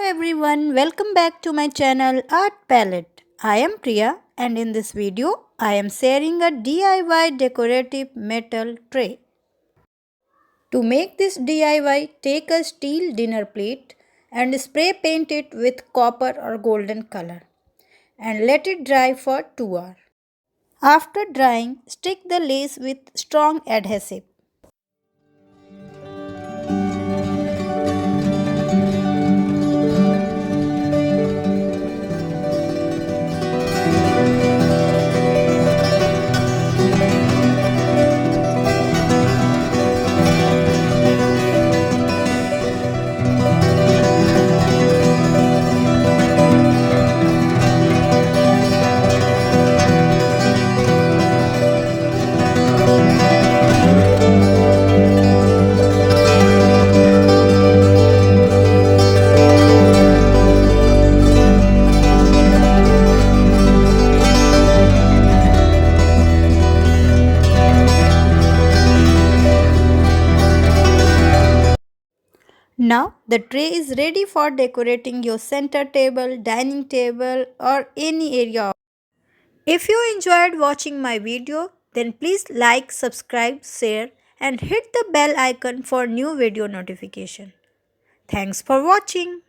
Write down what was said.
everyone, welcome back to my channel Art Palette. I am Priya and in this video I am sharing a DIY decorative metal tray. To make this DIY, take a steel dinner plate and spray paint it with copper or golden color and let it dry for 2 hours. After drying, stick the lace with strong adhesive. Now the tray is ready for decorating your center table, dining table or any area. If you enjoyed watching my video, then please like, subscribe, share and hit the bell icon for new video notification. Thanks for watching.